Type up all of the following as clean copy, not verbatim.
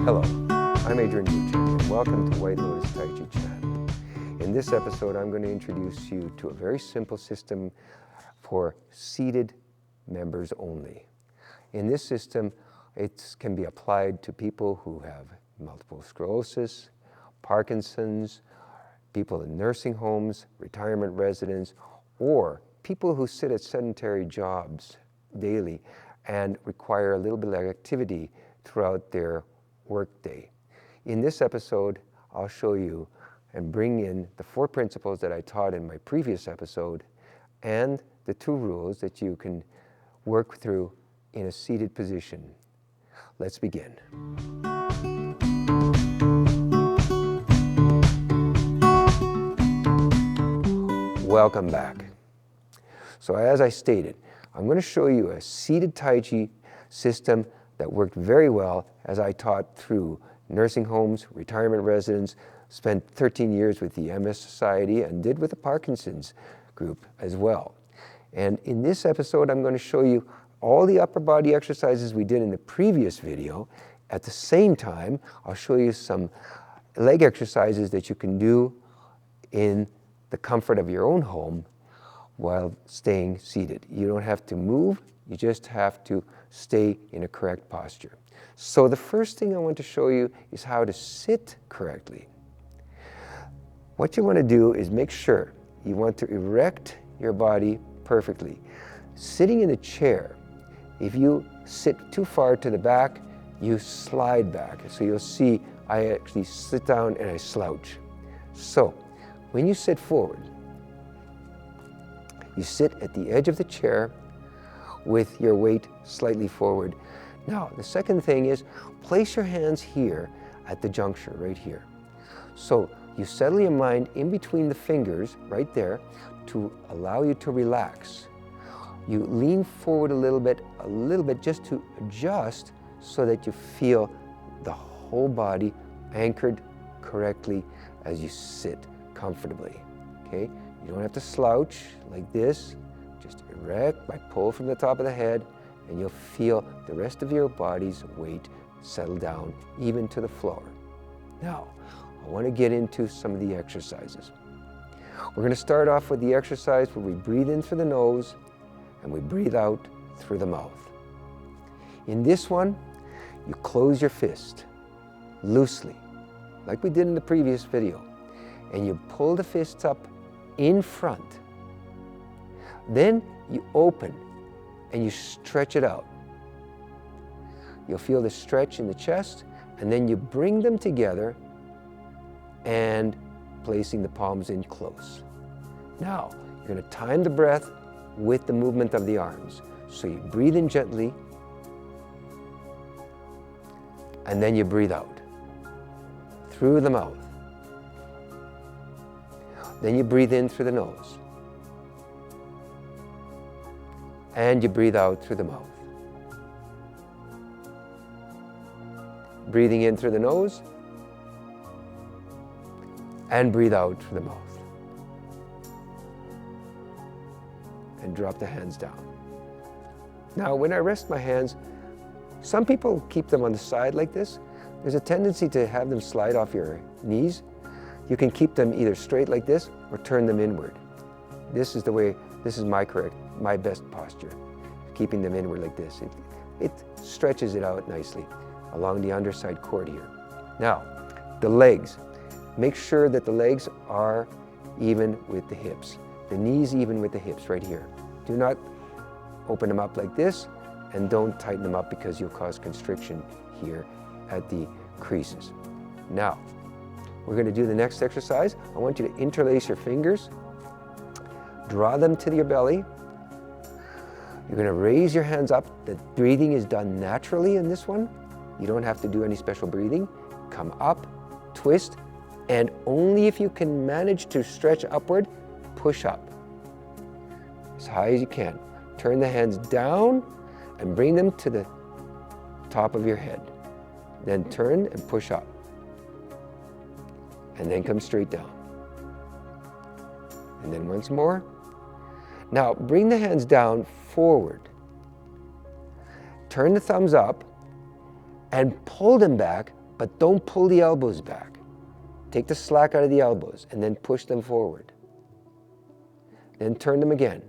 Hello, I'm Adrian Buczek and welcome to White Lotus Tai Chi channel. In this episode, I'm going to introduce you to a very simple system for seated members only. In this system, it can be applied to people who have multiple sclerosis, Parkinson's, people in nursing homes, retirement residents, or people who sit at sedentary jobs daily and require a little bit of activity throughout their workday. In this episode, I'll show you and bring in the 4 principles that I taught in my previous episode and the 2 rules that you can work through in a seated position. Let's begin. Welcome back. So as I stated, I'm going to show you a seated Tai Chi system that worked very well as I taught through nursing homes, retirement residents, spent 13 years with the MS Society and did with the Parkinson's group as well. And in this episode, I'm going to show you all the upper body exercises we did in the previous video. At the same time, I'll show you some leg exercises that you can do in the comfort of your own home while staying seated. You don't have to move, you just have to stay in a correct posture. So the first thing I want to show you is how to sit correctly. What you want to do is make sure you want to erect your body perfectly. Sitting in a chair, if you sit too far to the back, you slide back. So you'll see I actually sit down and I slouch. So when you sit forward, you sit at the edge of the chair with your weight slightly forward. Now, the second thing is place your hands here at the juncture, right here. So you settle your mind in between the fingers, right there, to allow you to relax. You lean forward a little bit just to adjust so that you feel the whole body anchored correctly as you sit comfortably, okay? You don't have to slouch like this, just erect by pull from the top of the head, and you'll feel the rest of your body's weight settle down even to the floor. Now, I want to get into some of the exercises. We're going to start off with the exercise where we breathe in through the nose and we breathe out through the mouth. In this one, you close your fist loosely, like we did in the previous video, and you pull the fists up in front. Then you open and you stretch it out. You'll feel the stretch in the chest, and then you bring them together and placing the palms in close. Now, you're going to time the breath with the movement of the arms. So you breathe in gently, and then you breathe out through the mouth. Then you breathe in through the nose. And you breathe out through the mouth. Breathing in through the nose. And breathe out through the mouth. And drop the hands down. Now, when I rest my hands, some people keep them on the side like this. There's a tendency to have them slide off your knees. You can keep them either straight like this or turn them inward. This is my best posture, keeping them inward like this. It stretches it out nicely along the underside cord here. Now, the legs. Make sure that the legs are even with the hips. The knees even with the hips right here. Do not open them up like this, and don't tighten them up because you'll cause constriction here at the creases. Now, we're going to do the next exercise. I want you to interlace your fingers, draw them to your belly. You're going to raise your hands up. The breathing is done naturally in this one. You don't have to do any special breathing. Come up, twist, and only if you can manage to stretch upward, push up as high as you can. Turn the hands down and bring them to the top of your head. Then turn and push up. And then come straight down. And then once more. Now bring the hands down forward. Turn the thumbs up and pull them back, but don't pull the elbows back. Take the slack out of the elbows and then push them forward. Then turn them again.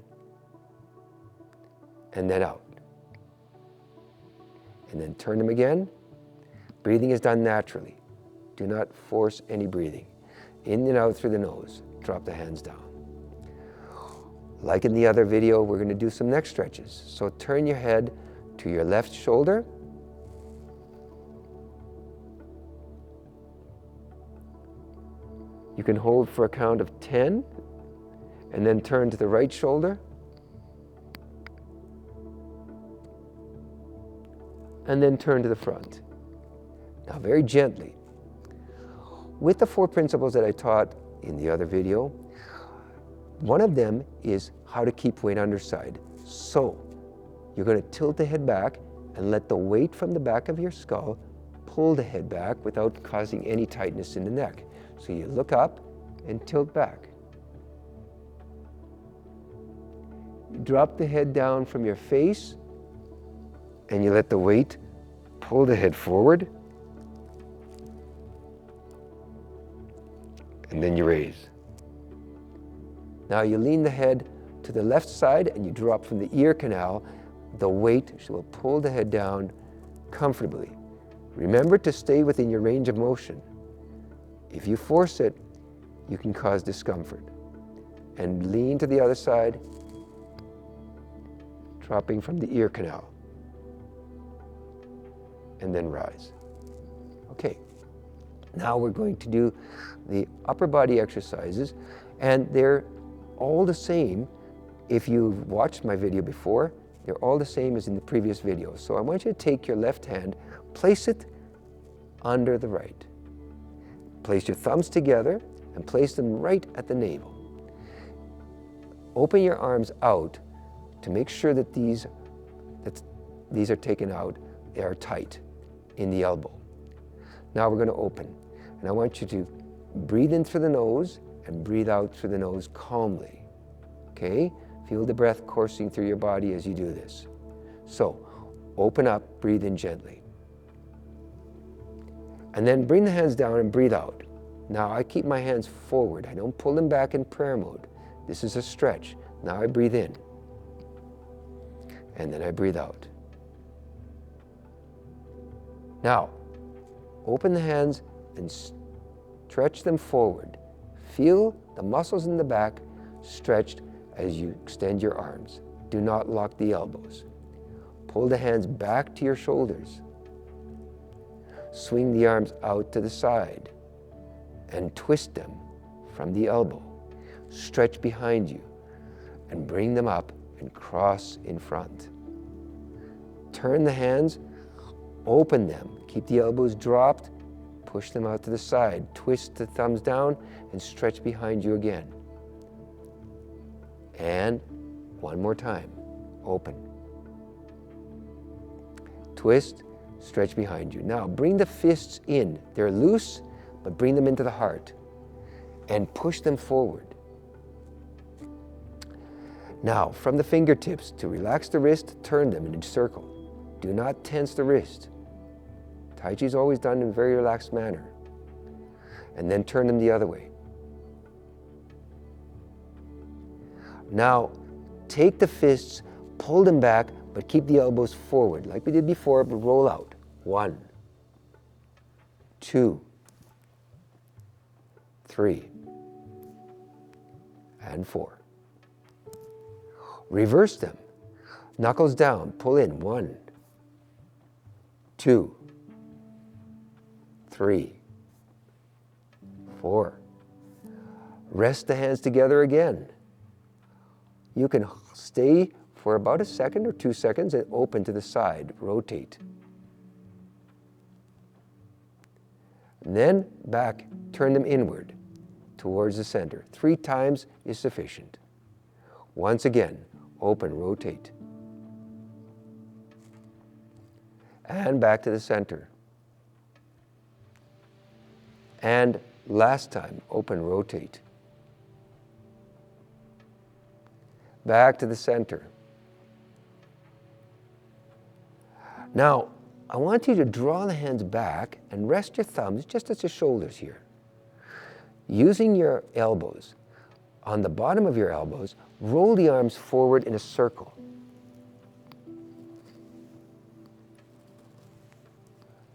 And then out. And then turn them again. Breathing is done naturally. Do not force any breathing. In and out through the nose. Drop the hands down. Like in the other video, we're going to do some neck stretches. So turn your head to your left shoulder. You can hold for a count of 10 and then turn to the right shoulder. And then turn to the front. Now very gently. With the 4 principles that I taught in the other video, one of them is how to keep weight underside. So you're going to tilt the head back and let the weight from the back of your skull pull the head back without causing any tightness in the neck. So you look up and tilt back. You drop the head down from your face and you let the weight pull the head forward. And then you raise. Now you lean the head to the left side and you drop from the ear canal. The weight will pull the head down comfortably. Remember to stay within your range of motion. If you force it, you can cause discomfort. And lean to the other side, dropping from the ear canal. And then rise. Okay, now we're going to do the upper body exercises, and they're all the same. If you've watched my video before, they're all the same as in the previous video. So I want you to take your left hand, place it under the right. Place your thumbs together and place them right at the navel. Open your arms out to make sure that these are taken out. They are tight in the elbow. Now we're going to open. And I want you to breathe in through the nose and breathe out through the nose calmly. Okay? Feel the breath coursing through your body as you do this. So, open up, breathe in gently. And then bring the hands down and breathe out. Now I keep my hands forward. I don't pull them back in prayer mode. This is a stretch. Now I breathe in. And then I breathe out. Now, open the hands and stretch them forward. Feel the muscles in the back stretched as you extend your arms. Do not lock the elbows. Pull the hands back to your shoulders. Swing the arms out to the side and twist them from the elbow. Stretch behind you and bring them up and cross in front. Turn the hands, open them. Keep the elbows dropped. Push them out to the side. Twist the thumbs down and stretch behind you again. And one more time. Open. Twist, stretch behind you. Now bring the fists in. They're loose, but bring them into the heart and push them forward. Now, from the fingertips, to relax the wrist, turn them in a circle. Do not tense the wrist. Tai Chi is always done in a very relaxed manner. And then turn them the other way. Now, take the fists, pull them back, but keep the elbows forward, like we did before, but roll out. 1, 2, 3, and 4. Reverse them. Knuckles down, pull in. 1, 2, 3, 4. Rest the hands together again. You can stay for about a second or 2 seconds and open to the side. Rotate. And then back, turn them inward towards the center. 3 times is sufficient. Once again, open, rotate. And back to the center. And last time, open, rotate. Back to the center. Now, I want you to draw the hands back and rest your thumbs just at your shoulders here. Using your elbows, on the bottom of your elbows, roll the arms forward in a circle.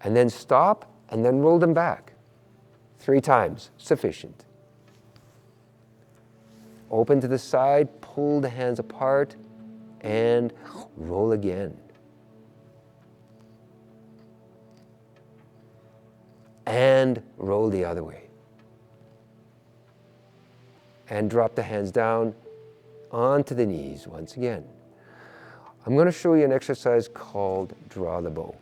And then stop, and then roll them back. 3 times, sufficient. Open to the side, pull the hands apart, and roll again. And roll the other way. And drop the hands down onto the knees once again. I'm going to show you an exercise called draw the bow.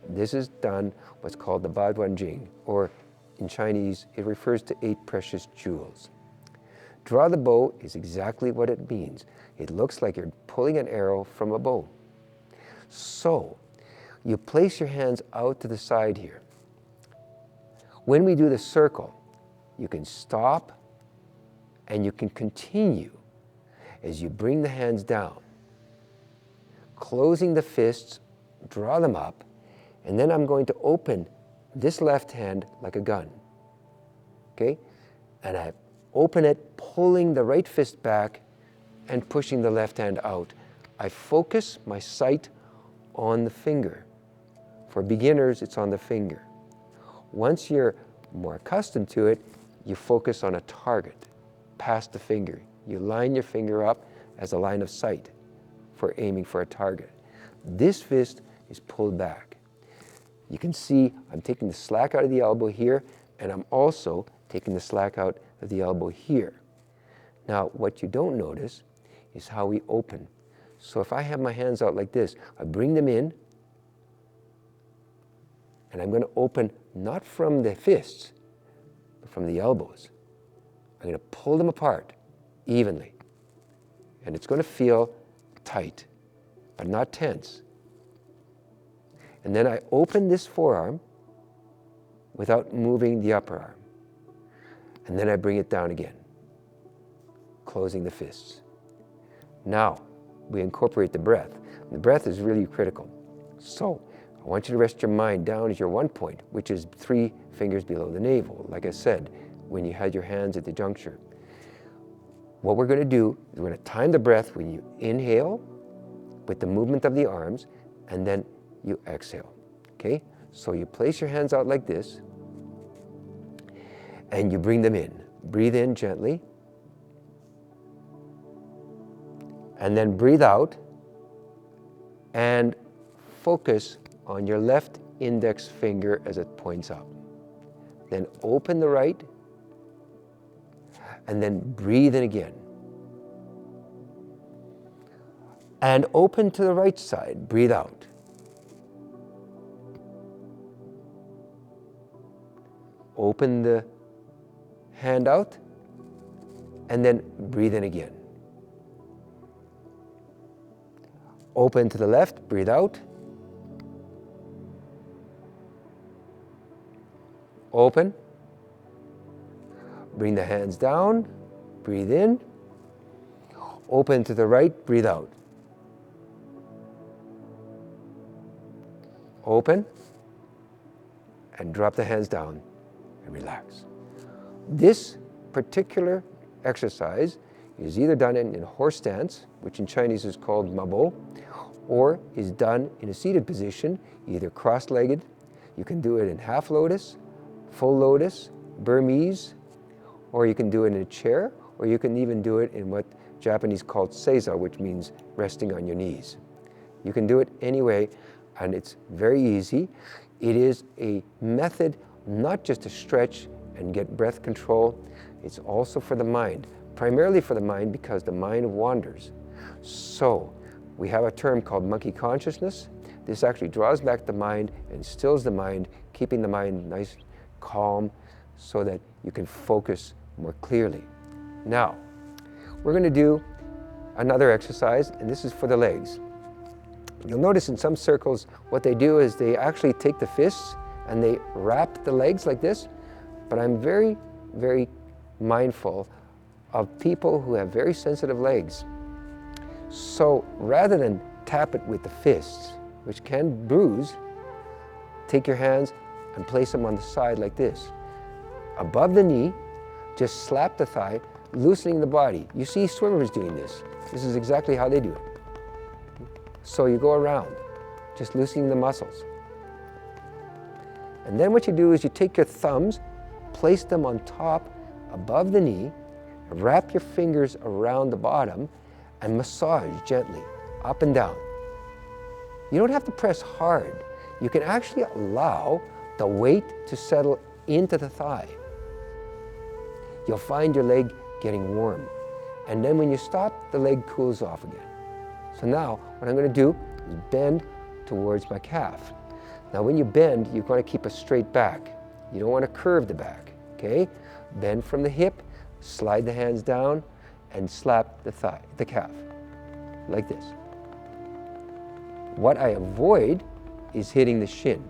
This is done what's called the Ba Duan Jing, or in Chinese, it refers to 8 precious jewels. Draw the bow is exactly what it means. It looks like you're pulling an arrow from a bow. So, you place your hands out to the side here. When we do the circle, you can stop and you can continue as you bring the hands down. Closing the fists, draw them up, and then I'm going to open this left hand like a gun. Okay? And I open it, pulling the right fist back and pushing the left hand out. I focus my sight on the finger. For beginners, it's on the finger. Once you're more accustomed to it, you focus on a target past the finger. You line your finger up as a line of sight for aiming for a target. This fist is pulled back. You can see I'm taking the slack out of the elbow here, and I'm also taking the slack out of the elbow here. Now, what you don't notice is how we open. So if I have my hands out like this, I bring them in, and I'm going to open not from the fists, but from the elbows. I'm going to pull them apart evenly. And it's going to feel tight, but not tense. And then I open this forearm without moving the upper arm. And then I bring it down again, closing the fists. Now, we incorporate the breath. The breath is really critical. So, I want you to rest your mind down at your 1 point, which is 3 fingers below the navel, like I said, when you had your hands at the juncture. What we're going to do is we're going to time the breath when you inhale with the movement of the arms, and then you exhale. Okay? So you place your hands out like this, and you bring them in. Breathe in gently, and then breathe out, and focus on your left index finger as it points up. Then open the right, and then breathe in again. And open to the right side, breathe out. Open the hand out, and then breathe in again. Open to the left, breathe out. Open. Bring the hands down, breathe in. Open to the right, breathe out. Open, and drop the hands down and relax. This particular exercise is either done in horse stance, which in Chinese is called mabo, or is done in a seated position, either cross-legged. You can do it in half lotus, full lotus, Burmese, or you can do it in a chair, or you can even do it in what Japanese called seiza, which means resting on your knees. You can do it anyway, and it's very easy. It is a method not just to stretch and get breath control, it's also for the mind, primarily for the mind because the mind wanders. So we have a term called monkey consciousness. This actually draws back the mind and stills the mind, keeping the mind nice, calm, so that you can focus more clearly. Now, we're going to do another exercise, and this is for the legs. You'll notice in some circles, what they do is they actually take the fists and they wrap the legs like this, but I'm very, very mindful of people who have very sensitive legs. So rather than tap it with the fists, which can bruise, take your hands and place them on the side like this. Above the knee, just slap the thigh, loosening the body. You see swimmers doing this. This is exactly how they do it. So you go around, just loosening the muscles. And then what you do is you take your thumbs, place them on top, above the knee, wrap your fingers around the bottom, and massage gently, up and down. You don't have to press hard. You can actually allow the weight to settle into the thigh. You'll find your leg getting warm. And then when you stop, the leg cools off again. So now, what I'm going to do is bend towards my calf. Now when you bend, you're going to keep a straight back. You don't want to curve the back, okay? Bend from the hip, slide the hands down, and slap the calf, like this. What I avoid is hitting the shin.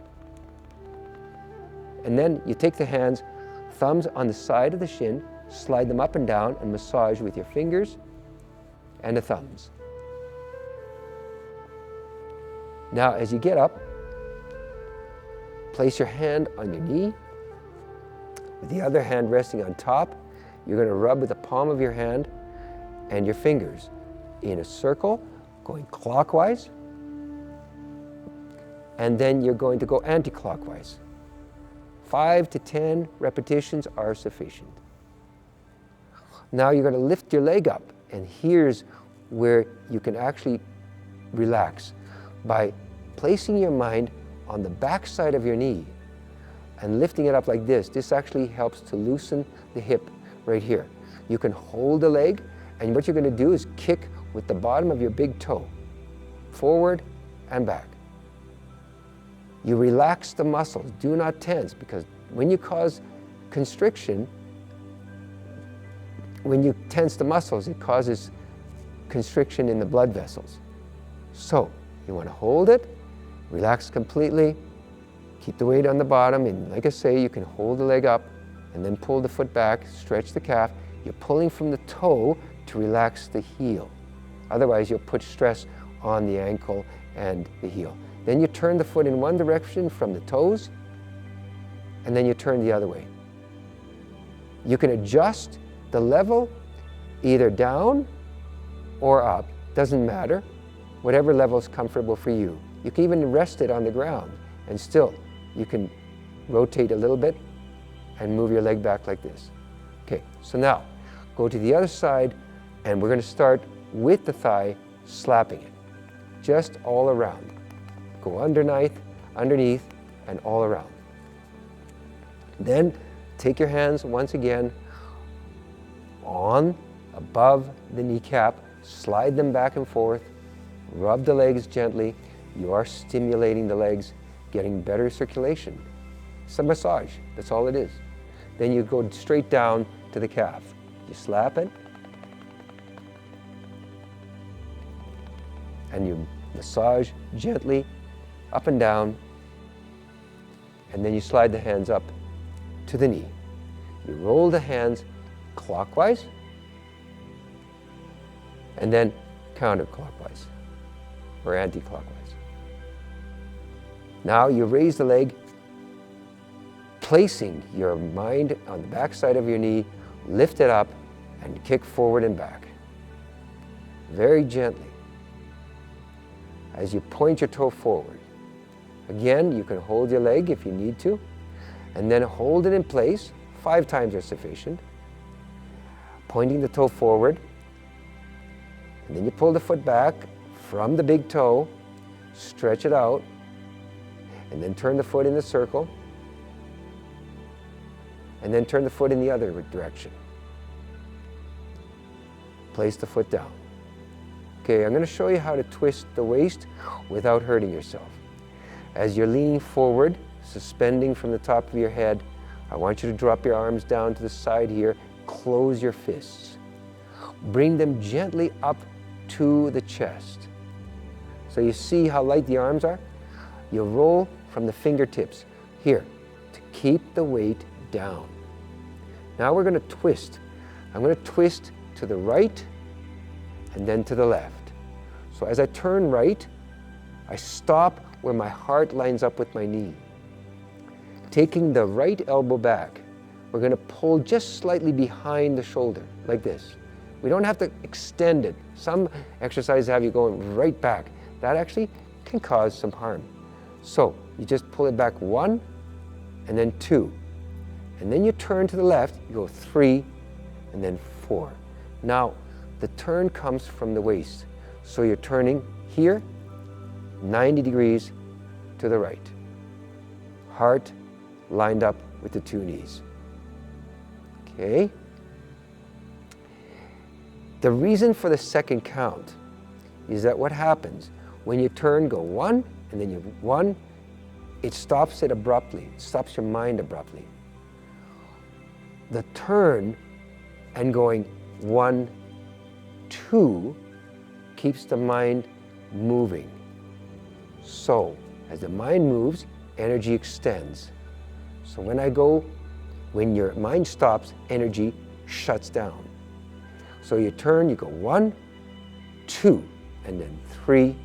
And then you take the hands, thumbs on the side of the shin, slide them up and down, and massage with your fingers and the thumbs. Now, as you get up, place your hand on your knee, with the other hand resting on top. You're going to rub with the palm of your hand and your fingers in a circle, going clockwise, and then you're going to go anti-clockwise. 5 to 10 repetitions are sufficient. Now you're going to lift your leg up, and here's where you can actually relax by placing your mind on the back side of your knee and lifting it up like this. This actually helps to loosen the hip right here. You can hold the leg, and what you're going to do is kick with the bottom of your big toe, forward and back. You relax the muscles, do not tense, because when you cause constriction, when you tense the muscles, it causes constriction in the blood vessels. So you want to hold it, relax completely, keep the weight on the bottom, and like I say, you can hold the leg up and then pull the foot back, stretch the calf. You're pulling from the toe to relax the heel. Otherwise, you'll put stress on the ankle and the heel. Then you turn the foot in one direction from the toes, and then you turn the other way. You can adjust the level either down or up, doesn't matter, whatever level is comfortable for you. You can even rest it on the ground, and still you can rotate a little bit and move your leg back like this. Okay, so now go to the other side, and we're going to start with the thigh, slapping it, just all around. Go underneath, and all around. Then take your hands once again on, above the kneecap, slide them back and forth, rub the legs gently. You are stimulating the legs, getting better circulation. It's a massage, that's all it is. Then you go straight down to the calf. You slap it, and you massage gently up and down, and then you slide the hands up to the knee. You roll the hands clockwise and then counterclockwise or anti-clockwise. Now you raise the leg, placing your mind on the back side of your knee, lift it up and kick forward and back. Very gently. As you point your toe forward. Again, you can hold your leg if you need to, and then hold it in place. 5 times are sufficient. Pointing the toe forward, and then you pull the foot back from the big toe, stretch it out, and then turn the foot in the circle, and then turn the foot in the other direction. Place the foot down. Okay, I'm going to show you how to twist the waist without hurting yourself. As you're leaning forward, suspending from the top of your head, I want you to drop your arms down to the side here, close your fists. Bring them gently up to the chest. So you see how light the arms are? You roll from the fingertips here to keep the weight down. Now we're going to twist. I'm going to twist to the right and then to the left. So as I turn right, I stop where my heart lines up with my knee. taking the right elbow back, we're going to pull just slightly behind the shoulder, like this. We don't have to extend it. Some exercises have you going right back. That actually can cause some harm. So you just pull it back 1, and then 2. And then you turn to the left, you go 3, and then 4. Now, the turn comes from the waist. So you're turning here, 90 degrees to the right. Heart lined up with the 2 knees. Okay? The reason for the second count is that what happens when you turn, go 1, and then you 1, it stops it abruptly. It stops your mind abruptly. The turn and going 1, 2 keeps the mind moving. So as the mind moves, energy extends. So when your mind stops, energy shuts down. So you turn, you go 1, 2, and then 3,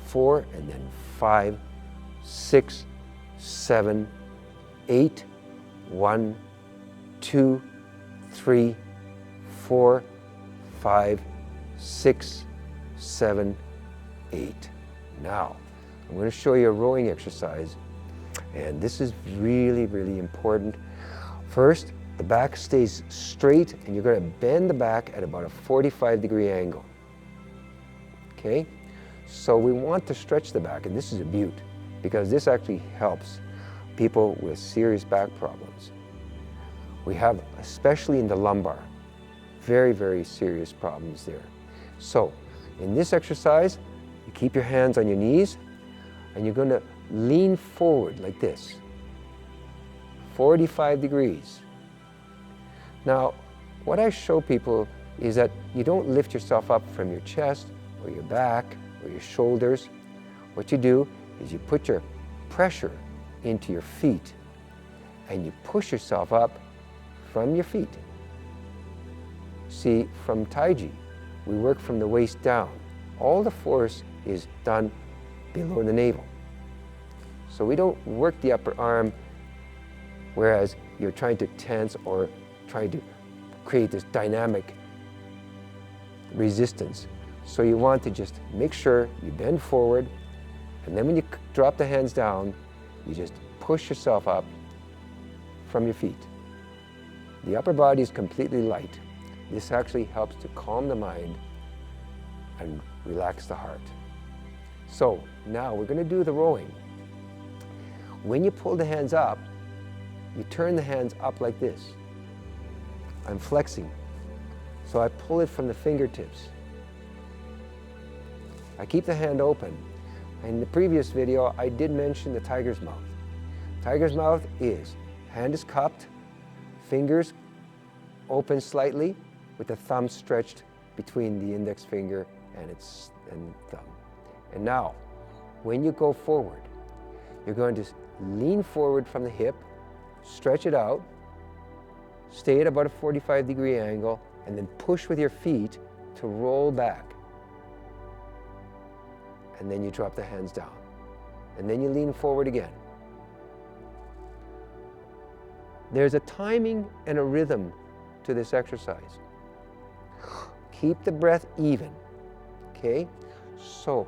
4, and then 5, 6, 7, 8, 1, 2, 3, 4, 5, 6, 7, 8. Now, I'm going to show you a rowing exercise, and this is really, really important. First, the back stays straight, and you're going to bend the back at about a 45-degree angle. Okay? So we want to stretch the back, and this is a beaut, because this actually helps people with serious back problems. We have, especially in the lumbar, very, very serious problems there. So, in this exercise, you keep your hands on your knees, and you're going to lean forward like this, 45 degrees. Now, what I show people is that you don't lift yourself up from your chest or your back or your shoulders. What you do is you put your pressure into your feet and you push yourself up from your feet. See, from Tai Chi, we work from the waist down. All the force is done below the navel. So we don't work the upper arm, whereas you're trying to tense or trying to create this dynamic resistance. So you want to just make sure you bend forward, and then when you drop the hands down, you just push yourself up from your feet. The upper body is completely light. This actually helps to calm the mind and relax the heart. So now we're going to do the rowing. When you pull the hands up, you turn the hands up like this. I'm flexing. So I pull it from the fingertips. I keep the hand open. In the previous video, I did mention the tiger's mouth. Tiger's mouth is hand is cupped, fingers open slightly, with the thumb stretched between the index finger and thumb. And now, when you go forward, you're going to lean forward from the hip, stretch it out, stay at about a 45-degree angle, and then push with your feet to roll back. And then you drop the hands down. And then you lean forward again. There's a timing and a rhythm to this exercise. Keep the breath even, okay? So,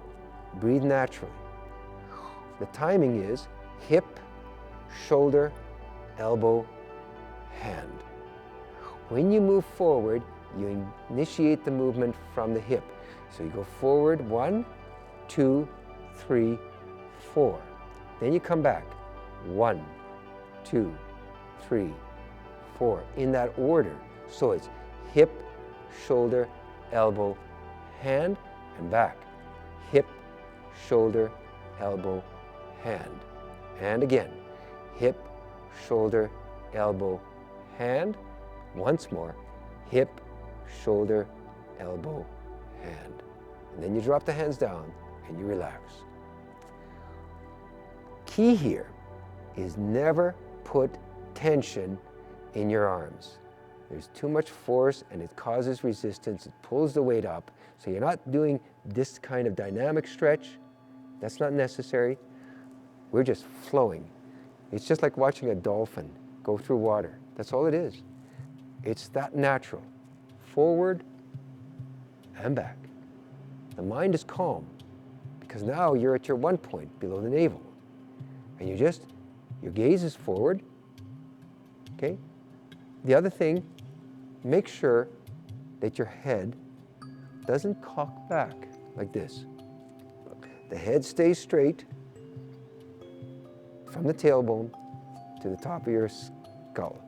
breathe naturally. The timing is hip, shoulder, elbow, hand. When you move forward, you initiate the movement from the hip. So you go forward 1, 2, 3, 4. Then you come back 1, 2, 3, 4 in that order. So it's hip, shoulder, elbow, hand, and back. Hip, shoulder, elbow, hand. And again, hip, shoulder, elbow, hand. Once more, hip, shoulder, elbow, hand. And then you drop the hands down and you relax. Key here is never put tension in your arms. There's too much force and it causes resistance. It pulls the weight up. So you're not doing this kind of dynamic stretch. That's not necessary. We're just flowing. It's just like watching a dolphin go through water. That's all it is. It's that natural. Forward and back. The mind is calm because now you're at your 1 point below the navel. And your gaze is forward, okay? The other thing, make sure that your head doesn't cock back like this. The head stays straight from the tailbone to the top of your skull.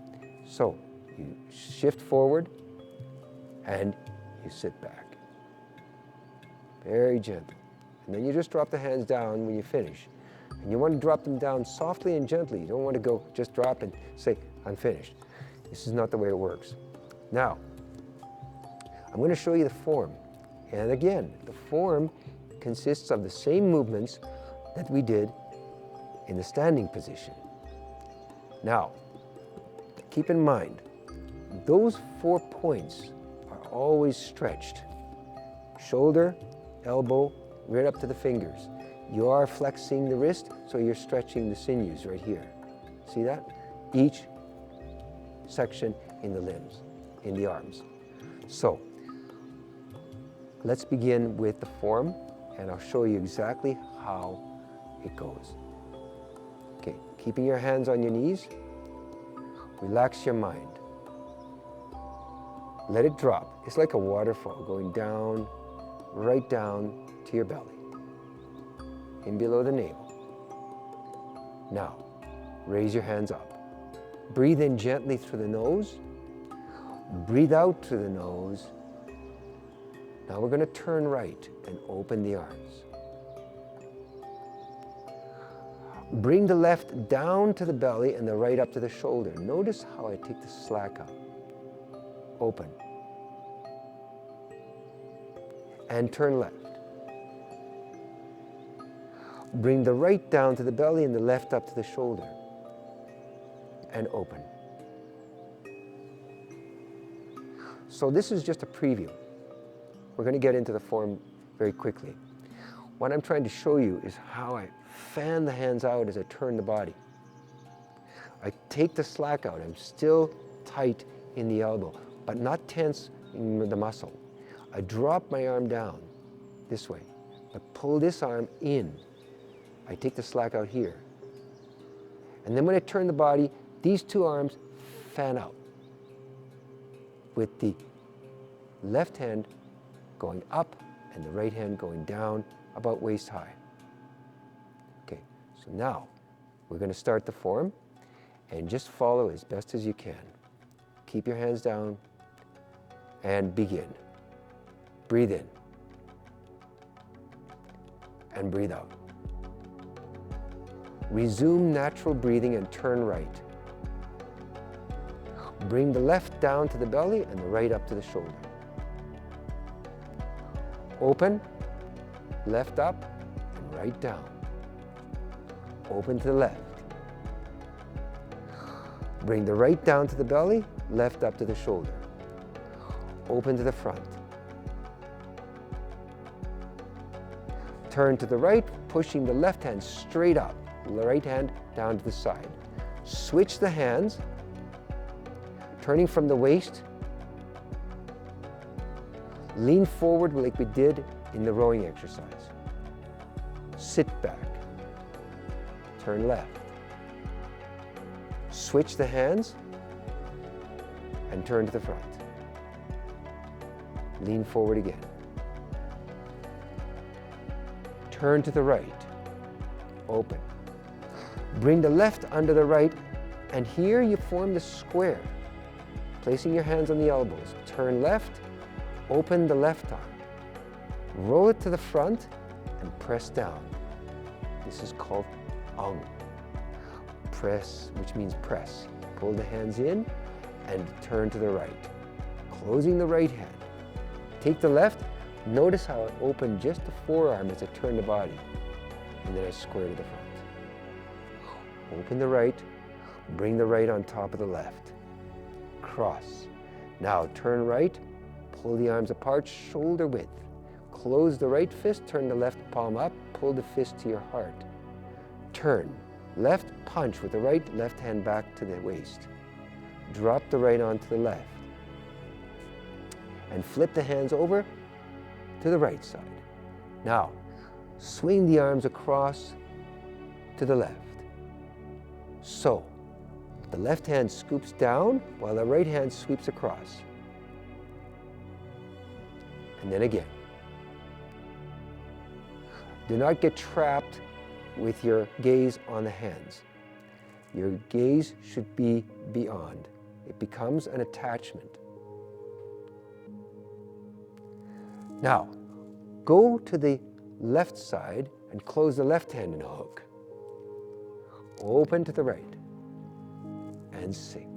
So you shift forward and you sit back. Very gentle. And then you just drop the hands down when you finish. And you want to drop them down softly and gently. You don't want to go just drop and say, I'm finished. This is not the way it works. Now, I'm going to show you the form. And again, the form consists of the same movements that we did in the standing position. Now, keep in mind, those 4 points are always stretched. Shoulder, elbow, right up to the fingers. You are flexing the wrist, so you're stretching the sinews right here. See that? Each section in the limbs, in the arms. So, let's begin with the form, and I'll show you exactly how it goes. Okay, keeping your hands on your knees, relax your mind. Let it drop. It's like a waterfall going down, right down to your belly, in below the navel. Now, raise your hands up. Breathe in gently through the nose. Breathe out through the nose. Now we're going to turn right and open the arms. Bring the left down to the belly and the right up to the shoulder. Notice how I take the slack up. Open. And turn left. Bring the right down to the belly and the left up to the shoulder. And open. So this is just a preview. We're going to get into the form very quickly. What I'm trying to show you is how I fan the hands out as I turn the body. I take the slack out. I'm still tight in the elbow, but not tense in the muscle. I drop my arm down this way. I pull this arm in. I take the slack out here. And then when I turn the body, these two arms fan out with the left hand going up and the right hand going down about waist high. Okay, so now we're going to start the form and just follow as best as you can. Keep your hands down and begin. Breathe in and breathe out. Resume natural breathing and turn right. Bring the left down to the belly and the right up to the shoulder. Open, left up, and right down. Open to the left. Bring the right down to the belly, left up to the shoulder. Open to the front. Turn to the right, pushing the left hand straight up, the right hand down to the side. Switch the hands, turning from the waist. Lean forward like we did in the rowing exercise. Sit back. Turn left. Switch the hands and turn to the front. Lean forward again. Turn to the right. Open. Bring the left under the right, and here you form the square, placing your hands on the elbows. Turn left. Open the left arm. Roll it to the front and press down. This is called Ung. Press, which means press. Pull the hands in and turn to the right. Closing the right hand. Take the left. Notice how I open just the forearm as I turn the body. And then I square to the front. Open the right. Bring the right on top of the left. Cross. Now turn right. Pull the arms apart, shoulder width. Close the right fist, turn the left palm up, pull the fist to your heart. Turn, Left punch with the right, left hand back to the waist. Drop the right onto the left. And flip the hands over to the right side. Now, swing the arms across to the left. So, the left hand scoops down while the right hand sweeps across. And then again. Do not get trapped with your gaze on the hands. Your gaze should be beyond. It becomes an attachment. Now, go to the left side and close the left hand in a hook. Open to the right and sink.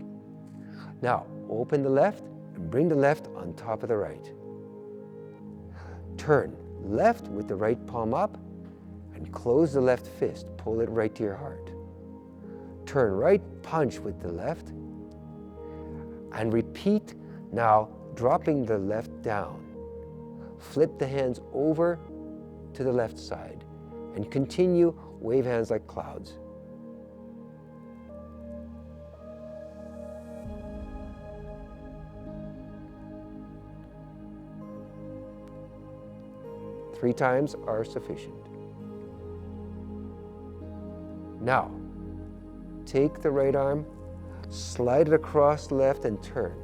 Now, open the left and bring the left on top of the right. Turn left with the right palm up and close the left fist. Pull it right to your heart. Turn right, punch with the left, and repeat now, dropping the left down. Flip the hands over to the left side and continue, wave hands like clouds. Three times are sufficient. Now, take the right arm, slide it across the left and turn.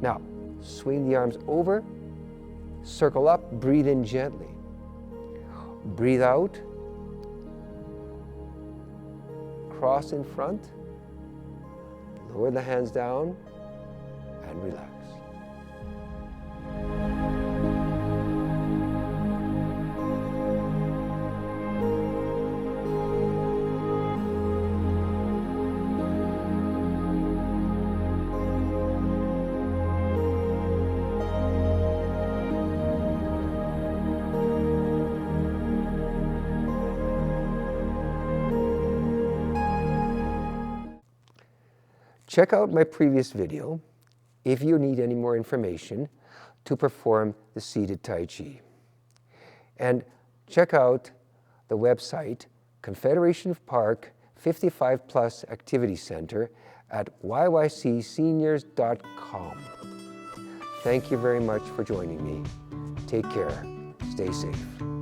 Now, swing the arms over, circle up, breathe in gently. Breathe out, cross in front, lower the hands down, and relax. Check out my previous video if you need any more information to perform the seated Tai Chi. And check out the website Confederation Park 55 Plus Activity Center at yycseniors.com. Thank you very much for joining me. Take care. Stay safe.